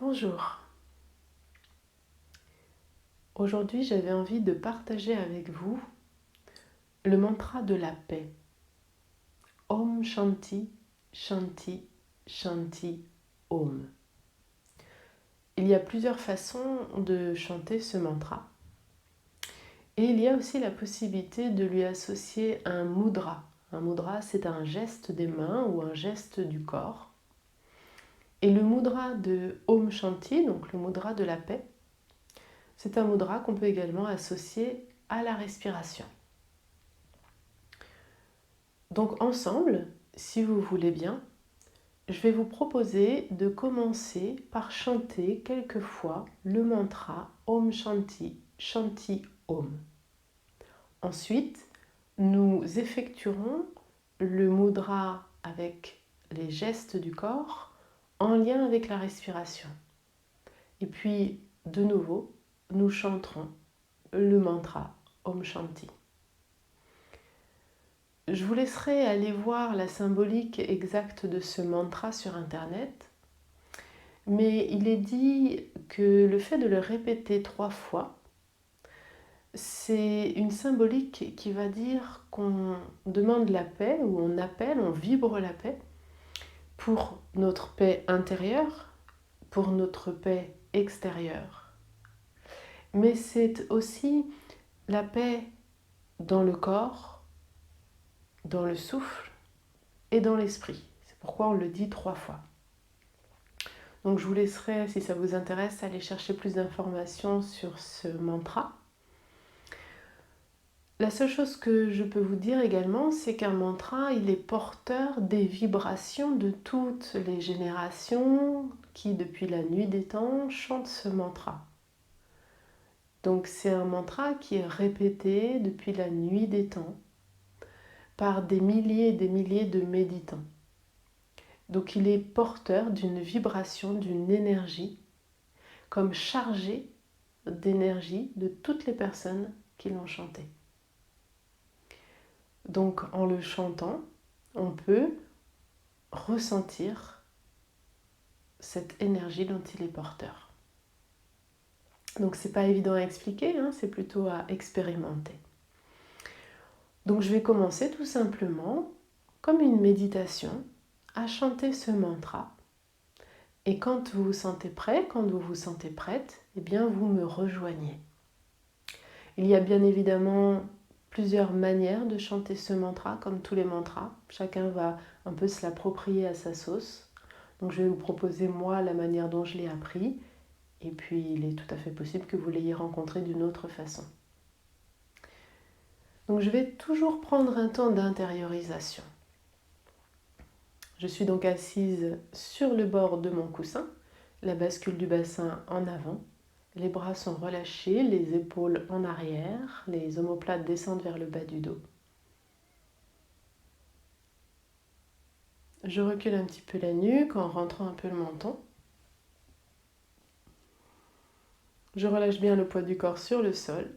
Bonjour. Aujourd'hui, j'avais envie de partager avec vous le mantra de la paix. Om Shanti, Shanti, Shanti, Om. Il y a plusieurs façons de chanter ce mantra. Et il y a aussi la possibilité de lui associer un mudra. Un mudra, c'est un geste des mains ou un geste du corps. Et le mudra de Om Shanti, donc le mudra de la paix, c'est un mudra qu'on peut également associer à la respiration. Donc ensemble, si vous voulez bien, je vais vous proposer de commencer par chanter quelques fois le mantra Om Shanti, Shanti Om. Ensuite, nous effectuerons le mudra avec les gestes du corps en lien avec la respiration. Et puis, de nouveau, nous chanterons le mantra Om Shanti. Je vous laisserai aller voir la symbolique exacte de ce mantra sur Internet, mais il est dit que le fait de le répéter 3 fois, c'est une symbolique qui va dire qu'on demande la paix, ou on appelle, on vibre la paix, pour notre paix intérieure, pour notre paix extérieure. Mais c'est aussi la paix dans le corps, dans le souffle et dans l'esprit. C'est pourquoi on le dit 3 fois. Donc je vous laisserai, si ça vous intéresse, aller chercher plus d'informations sur ce mantra. La seule chose que je peux vous dire également, c'est qu'un mantra, il est porteur des vibrations de toutes les générations qui, depuis la nuit des temps, chantent ce mantra. Donc c'est un mantra qui est répété depuis la nuit des temps par des milliers et des milliers de méditants. Donc il est porteur d'une vibration, d'une énergie, comme chargé d'énergie de toutes les personnes qui l'ont chanté. Donc en le chantant, on peut ressentir cette énergie dont il est porteur. Donc c'est pas évident à expliquer, c'est plutôt à expérimenter. Donc je vais commencer tout simplement, comme une méditation, à chanter ce mantra. Et quand vous vous sentez prêt, quand vous vous sentez prête, eh bien vous me rejoignez. Il y a bien évidemment plusieurs manières de chanter ce mantra, comme tous les mantras. Chacun va un peu se l'approprier à sa sauce. Donc je vais vous proposer moi la manière dont je l'ai appris. Et puis il est tout à fait possible que vous l'ayez rencontré d'une autre façon. Donc je vais toujours prendre un temps d'intériorisation. Je suis donc assise sur le bord de mon coussin, la bascule du bassin en avant. Les bras sont relâchés, les épaules en arrière, les omoplates descendent vers le bas du dos. Je recule un petit peu la nuque en rentrant un peu le menton. Je relâche bien le poids du corps sur le sol.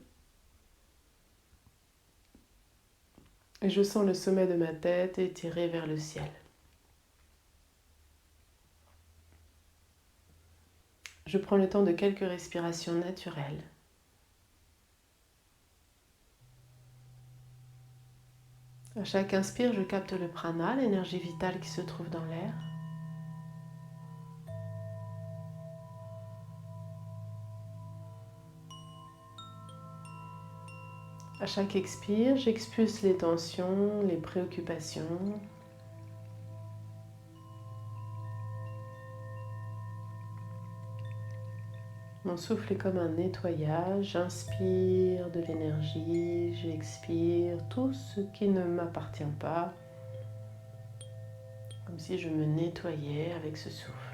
Et je sens le sommet de ma tête étiré vers le ciel. Je prends le temps de quelques respirations naturelles. À chaque inspire, je capte le prana, l'énergie vitale qui se trouve dans l'air. À chaque expire, j'expulse les tensions, les préoccupations. Mon souffle est comme un nettoyage. J'inspire de l'énergie, j'expire tout ce qui ne m'appartient pas, comme si je me nettoyais avec ce souffle.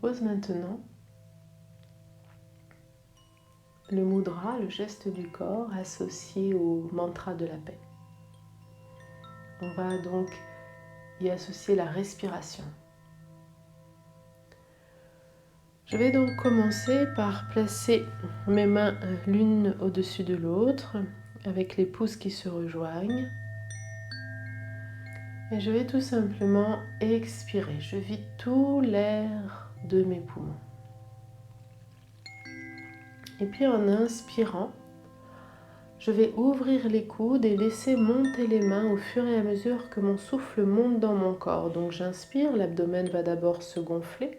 propose maintenant le mudra, le geste du corps associé au mantra de la paix. On va donc y associer la respiration. Je vais donc commencer par placer mes mains l'une au-dessus de l'autre avec les pouces qui se rejoignent. Et je vais tout simplement expirer. Je vide tout l'air de mes poumons. Et puis en inspirant, je vais ouvrir les coudes et laisser monter les mains au fur et à mesure que mon souffle monte dans mon corps. Donc j'inspire, l'abdomen va d'abord se gonfler.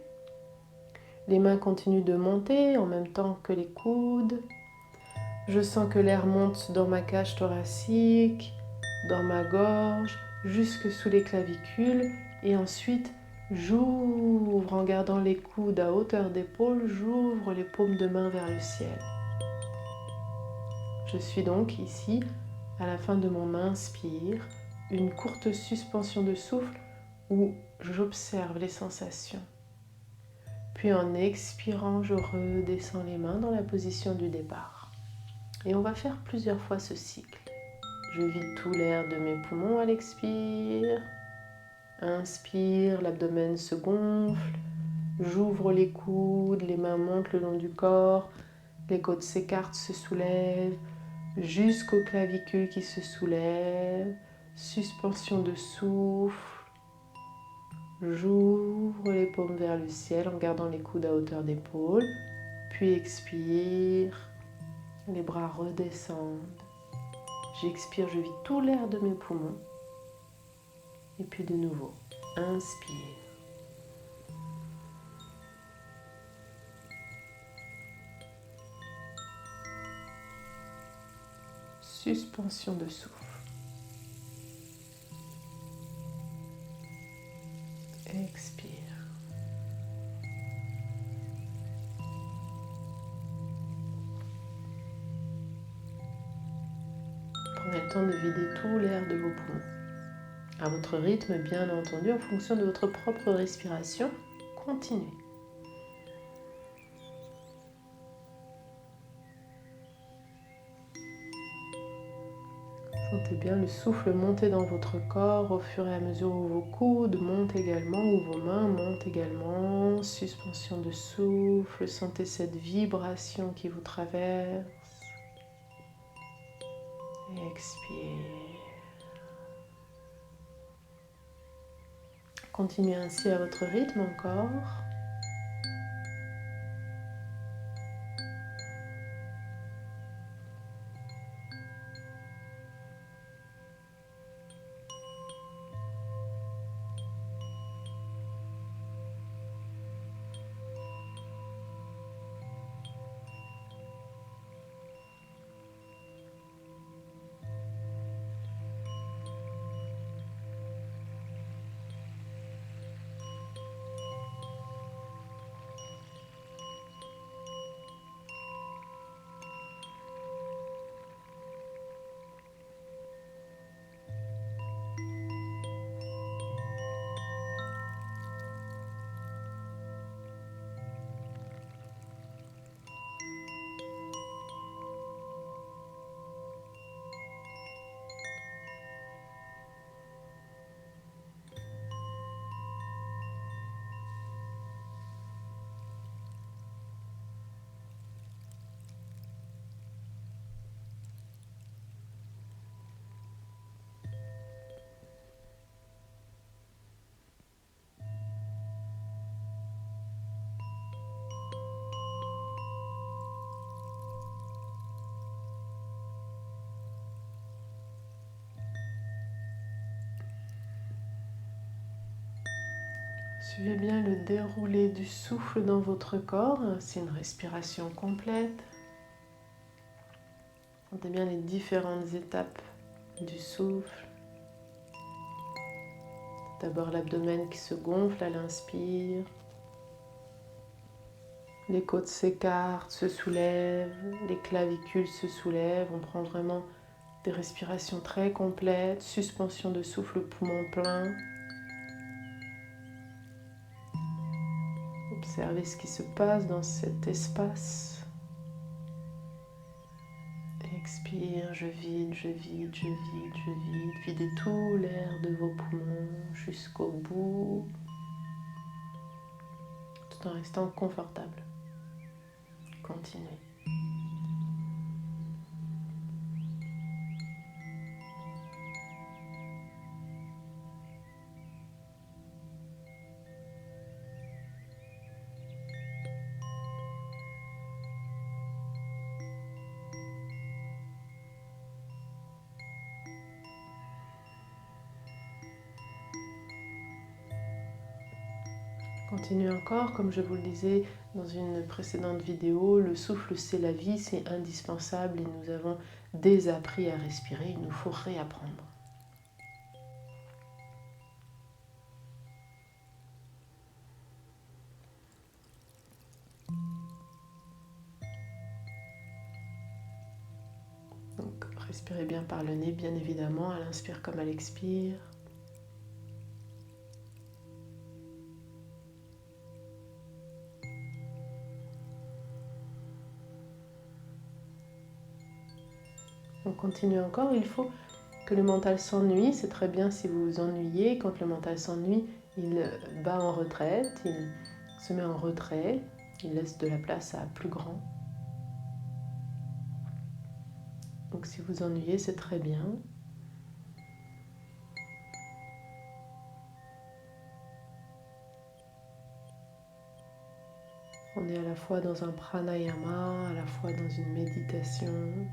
Les mains continuent de monter en même temps que les coudes. Je sens que l'air monte dans ma cage thoracique, dans ma gorge, jusque sous les clavicules. Et ensuite, j'ouvre en gardant les coudes à hauteur d'épaule, j'ouvre les paumes de main vers le ciel. Je suis donc ici, à la fin de mon inspire, une courte suspension de souffle où j'observe les sensations. Puis en expirant, je redescends les mains dans la position du départ. Et on va faire plusieurs fois ce cycle. Je vide tout l'air de mes poumons à l'expire. Inspire, l'abdomen se gonfle. J'ouvre les coudes, les mains montent le long du corps. Les côtes s'écartent, se soulèvent. Jusqu'aux clavicules qui se soulèvent. Suspension de souffle. J'ouvre les paumes vers le ciel en gardant les coudes à hauteur d'épaule. Puis expire. Les bras redescendent. J'expire, je vide tout l'air de mes poumons. Et puis de nouveau, inspire. Suspension de souffle. Expire. Prenez le temps de vider tout l'air de vos poumons. À votre rythme, bien entendu, en fonction de votre propre respiration, continuez. Sentez bien le souffle monter dans votre corps au fur et à mesure où vos coudes montent également, où vos mains montent également. Suspension de souffle, sentez cette vibration qui vous traverse. Et expire. Continuez ainsi à votre rythme encore. Suivez bien le déroulé du souffle dans votre corps, c'est une respiration complète. Sentez bien les différentes étapes du souffle. D'abord l'abdomen qui se gonfle à l'inspire. Les côtes s'écartent, se soulèvent, les clavicules se soulèvent. On prend vraiment des respirations très complètes, suspension de souffle, poumon plein. Observez ce qui se passe dans cet espace. Expire, je vide, je vide, je vide, je vide. Videz tout l'air de vos poumons jusqu'au bout, tout en restant confortable. Continuez. Continuez encore, comme je vous le disais dans une précédente vidéo, le souffle c'est la vie, c'est indispensable et nous avons désappris à respirer, il nous faut réapprendre. Donc respirez bien par le nez, bien évidemment, à l'inspire comme à l'expire. On continue encore, il faut que le mental s'ennuie, c'est très bien si vous vous ennuyez. Quand le mental s'ennuie, il bat en retraite, il se met en retrait, il laisse de la place à plus grand. Donc si vous ennuyez, c'est très bien. On est à la fois dans un pranayama, à la fois dans une méditation.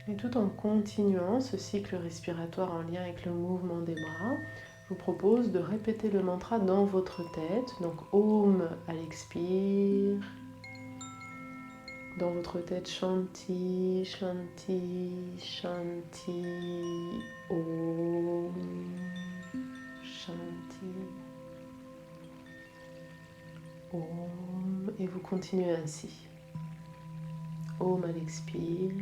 Et tout en continuant ce cycle respiratoire en lien avec le mouvement des bras, je vous propose de répéter le mantra dans votre tête. Donc Om à l'expire. Dans votre tête, Shanti, Shanti, Shanti, Om, Shanti, Om. Et vous continuez ainsi. Om à l'expire.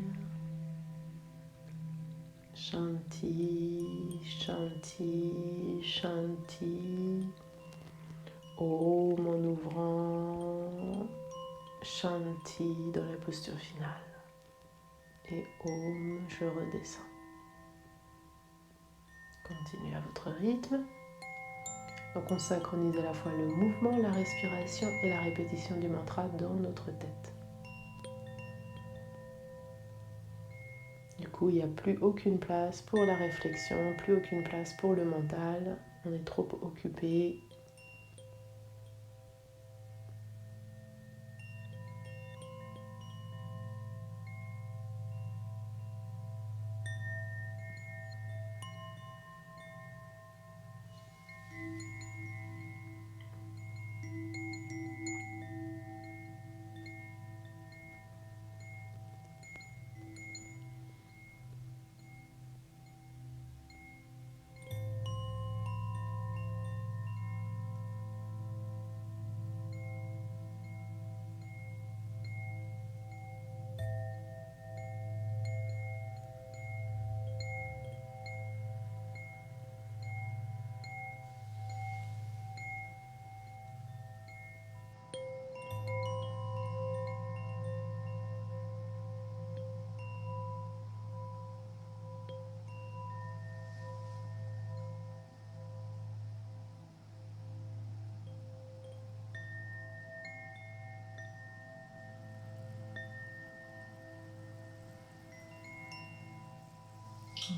Shanti, Shanti, Shanti. Om en ouvrant. Shanti dans la posture finale. Et Om, je redescends. Continuez à votre rythme. Donc on synchronise à la fois le mouvement, la respiration et la répétition du mantra dans notre tête. Du coup, il n'y a plus aucune place pour la réflexion, plus aucune place pour le mental. On est trop occupé.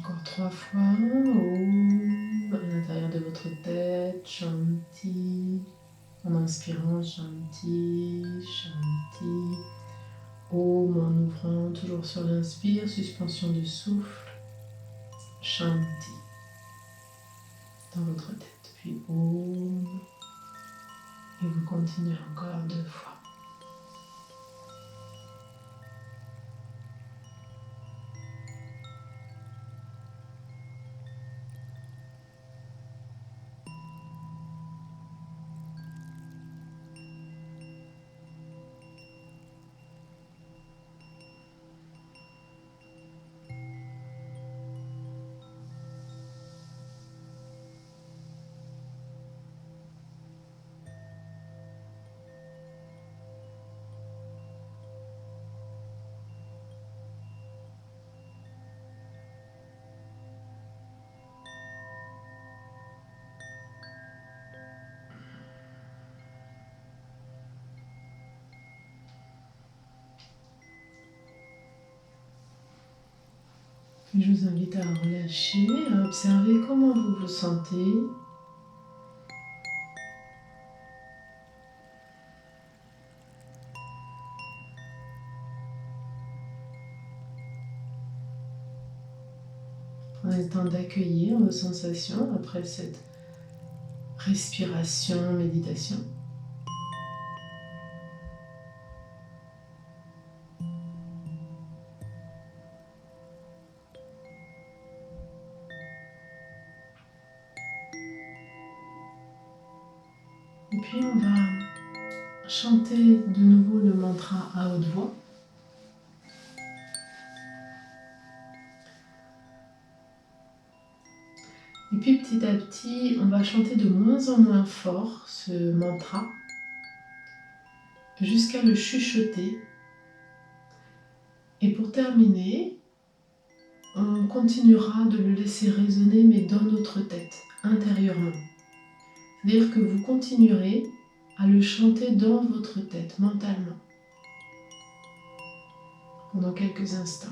Encore 3 fois. Om à l'intérieur de votre tête. Shanti. En inspirant, Shanti, Shanti. Om en ouvrant, toujours sur l'inspire, suspension du souffle. Shanti. Dans votre tête. Puis Om. Et vous continuez encore 2 fois. Je vous invite à relâcher, à observer comment vous vous sentez. Prenez le temps d'accueillir vos sensations après cette respiration, méditation. Et puis on va chanter de nouveau le mantra à haute voix. Et puis petit à petit, on va chanter de moins en moins fort ce mantra jusqu'à le chuchoter. Et pour terminer, on continuera de le laisser résonner mais dans notre tête, intérieurement. C'est-à-dire que vous continuerez à le chanter dans votre tête, mentalement, pendant quelques instants.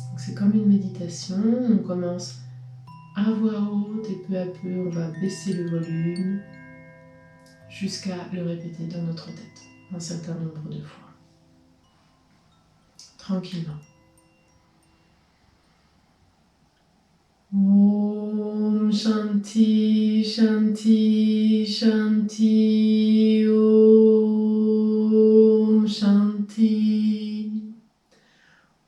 Donc c'est comme une méditation, on commence à voix haute et peu à peu on va baisser le volume jusqu'à le répéter dans notre tête un certain nombre de fois. Tranquillement. Om Shanti Shanti Shanti Om Shanti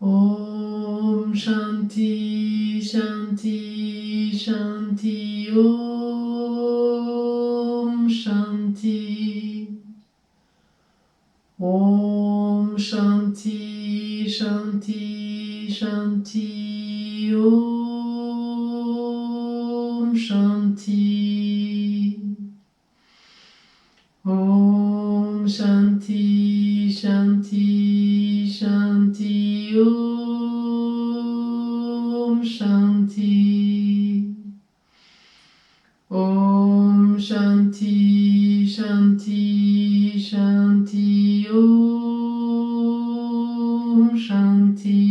Om Shanti Shanti Shanti Om Shanti Om Shanti Shanti Shanti Om Shanti Om Shanti Shanti Shanti Om Shanti Om Shanti Shanti Shanti Om Shanti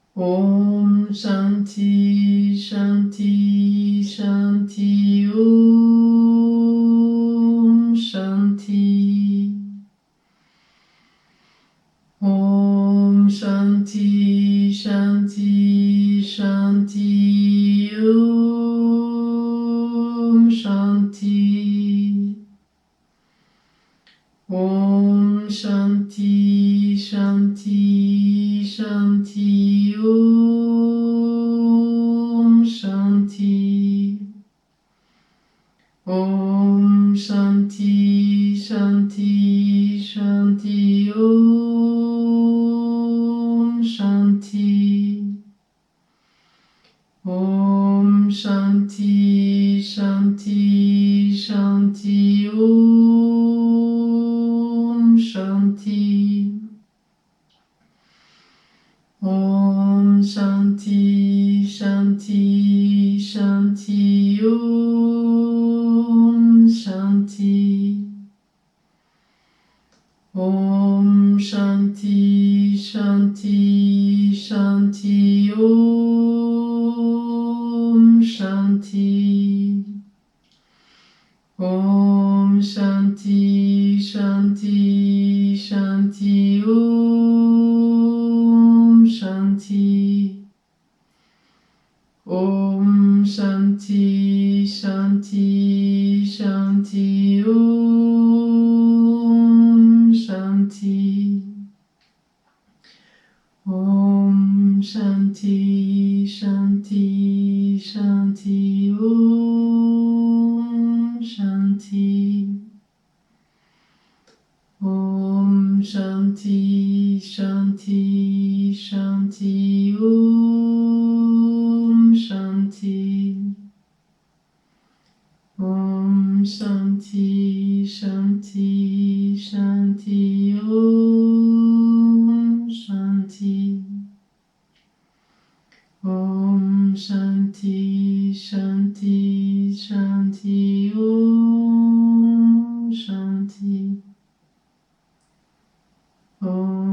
Om Shanti Shanti Shanti Om Shanti Om Shanti Shanti Shanti Om Shanti Om Shanti Shanti Shanti Om Shanti Om Shanti Shanti Shanti Om Shanti Om Shanti Shanti Shanti Om Shanti Om Shanti Shanti Shanti Om Shanti Om Shanti Shanti Shanti Om Shanti Om Shanti Shanti Shanti Om Shanti Om Shanti Shanti Shanti Om Shanti Om Shanti Shanti Shanti Om Shanti Om Shanti Shanti Shanti Om Shanti Om Shanti Shanti Shanti Om Shanti Om Shanti Shanti Shanti Om Shanti Om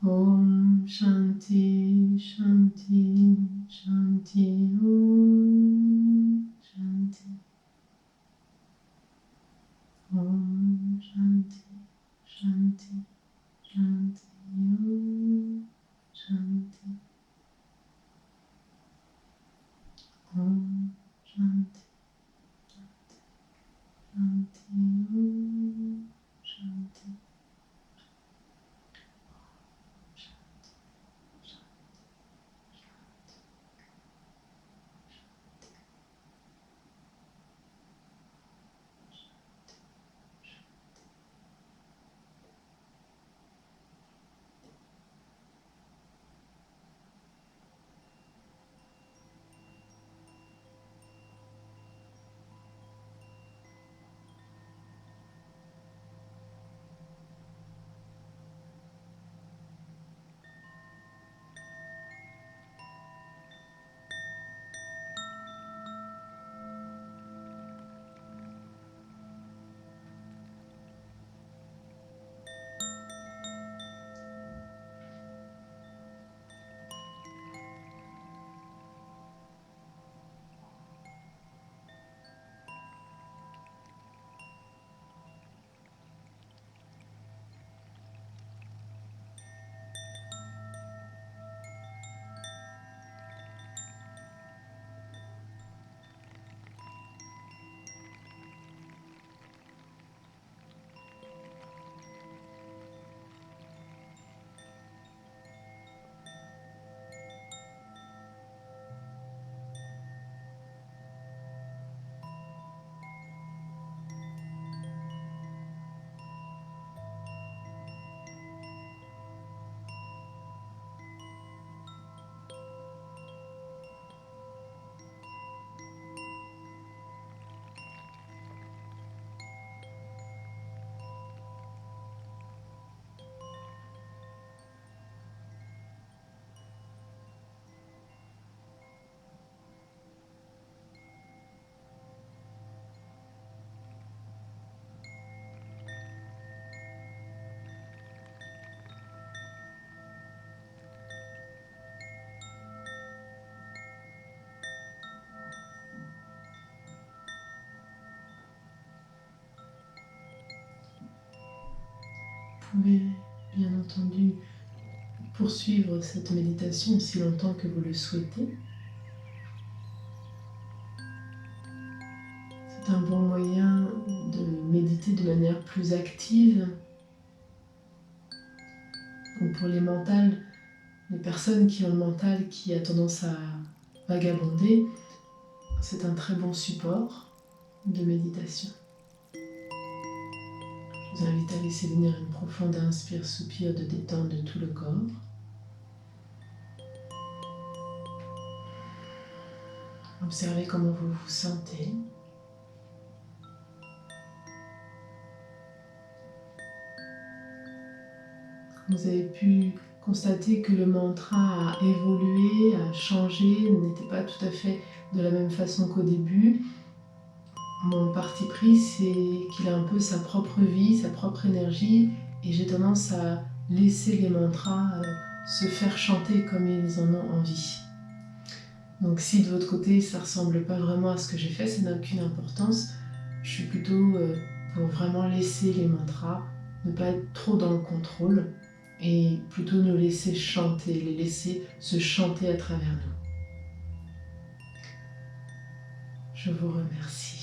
Om Shanti Shanti Shanti Om Shanti Om Shanti Shanti Shanti Om Shanti Om Shanti Shanti Om Shanti. Vous pouvez bien entendu poursuivre cette méditation aussi longtemps que vous le souhaitez. C'est un bon moyen de méditer de manière plus active. Ou pour les personnes qui ont le mental qui a tendance à vagabonder, c'est un très bon support de méditation. Je vous invite à laisser venir une profonde inspire-soupir de détente de tout le corps. Observez comment vous vous sentez. Vous avez pu constater que le mantra a évolué, a changé, n'était pas tout à fait de la même façon qu'au début. Mon parti pris, c'est qu'il a un peu sa propre vie, sa propre énergie, et j'ai tendance à laisser les mantras se faire chanter comme ils en ont envie. Donc si de votre côté ça ne ressemble pas vraiment à ce que j'ai fait, ça n'a aucune importance. Je suis plutôt pour vraiment laisser les mantras, ne pas être trop dans le contrôle, et plutôt nous laisser chanter, les laisser se chanter à travers nous. Je vous remercie.